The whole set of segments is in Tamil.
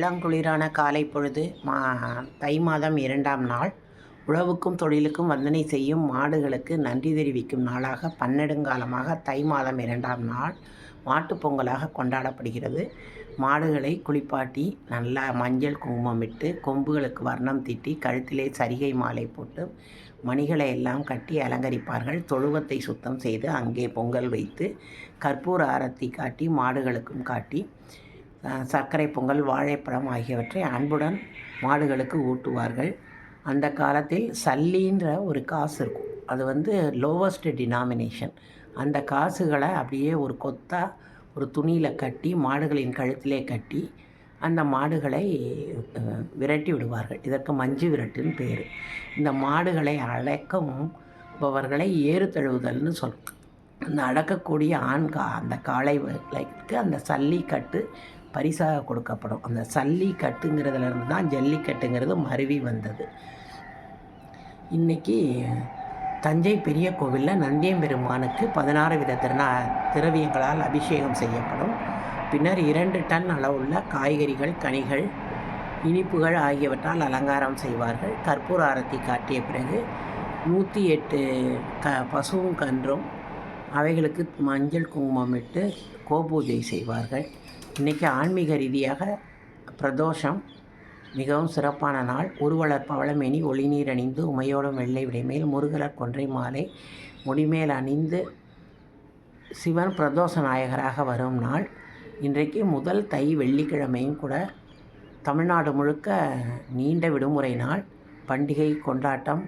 இளங்குளிரான காலை பொழுது தை மாதம் 2ஆம் நாள் உழவுக்கும் தொழிலுக்கும் வந்தனை செய்யும் மாடுகளுக்கு நன்றி தெரிவிக்கும் நாளாக பன்னெடுங்காலமாக தை மாதம் 2ஆம் நாள் மாட்டுப் பொங்கலாக கொண்டாடப்படுகிறது. மாடுகளை குளிப்பாட்டி நல்லா மஞ்சள் குங்குமமிட்டு கொம்புகளுக்கு வர்ணம் தீட்டி கழுத்திலே சரிகை மாலை போட்டு மணிகளை எல்லாம் கட்டி அலங்கரிப்பார்கள். தொழுவத்தை சுத்தம் செய்து அங்கே பொங்கல் வைத்து கற்பூர ஆரத்தி காட்டி மாடுகளுக்கும் காட்டி சர்க்கரை பொங்கல், வாழைப்பழம் ஆகியவற்றை அன்புடன் மாடுகளுக்கு ஊட்டுவார்கள். அந்த காலத்தில் சல்லின்ற ஒரு காசு இருக்கும். அது லோவஸ்ட் டினாமினேஷன். அந்த காசுகளை அப்படியே ஒரு கொத்தாக ஒரு துணியில் கட்டி மாடுகளின் கழுத்திலே கட்டி அந்த மாடுகளை விரட்டி விடுவார்கள். இதற்கு மஞ்சு விரட்டுன்னு பேர். இந்த மாடுகளை அடக்கவர்களை ஏறு தழுவுதல்னு சொல்லுவாங்க. அந்த அடக்கக்கூடிய அந்த காளைக்கு அந்த சல்லிக்கட்டு பரிசாக கொடுக்கப்படும். அந்த சல்லிக்கட்டுங்கிறதுலேருந்து தான் ஜல்லிக்கட்டுங்கிறது மருவி வந்தது. இன்றைக்கி தஞ்சை பெரிய கோவிலில் நந்தியம்பெருமானுக்கு 16 வித திரவியங்களால் அபிஷேகம் செய்யப்படும். பின்னர் 2 டன் அளவுள்ள காய்கறிகள், கனிகள், இனிப்புகள் ஆகியவற்றால் அலங்காரம் செய்வார்கள். கற்பூர ஆரத்தி காட்டிய பிறகு 108 பசுவும் கன்றும் அவைகளுக்கு மஞ்சள் குங்குமமிட்டு கோபூஜை செய்வார்கள். இன்றைக்கி ஆன்மீக ரீதியாக பிரதோஷம் மிகவும் சிறப்பான நாள். உருவலர் பவளமேனி ஒளிநீர் அணிந்து உமையோடும் வெள்ளை விடைமேல் முருகலர் கொன்றை மாலை முடிமேல் அணிந்து சிவன் பிரதோஷ நாயகராக வரும் நாள். இன்றைக்கு முதல் தை வெள்ளிக்கிழமையும் கூட. தமிழ்நாடு முழுக்க நீண்ட விடுமுறை நாள். பண்டிகை கொண்டாட்டம்,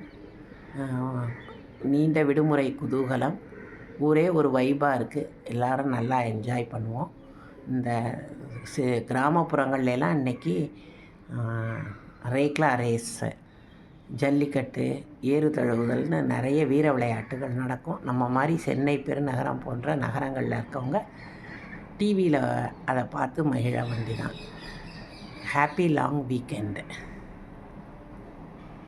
நீண்ட விடுமுறை குதூகலம், ஊரே ஒரு வைபாக இருக்குது. எல்லோரும் நல்லா என்ஜாய் பண்ணுவோம். இந்த கிராமப்புறங்கள்லாம் இன்றைக்கி ரேக்லா ரேஸ், ஜல்லிக்கட்டு, ஏறு தழுவுதல்னு நிறைய வீர விளையாட்டுகள் நடக்கும். நம்ம மாதிரி சென்னை பெருநகரம் போன்ற நகரங்களில் இருக்கவங்க டிவியில் அதை பார்த்து மகிழ வேண்டிதான். Happy long weekend.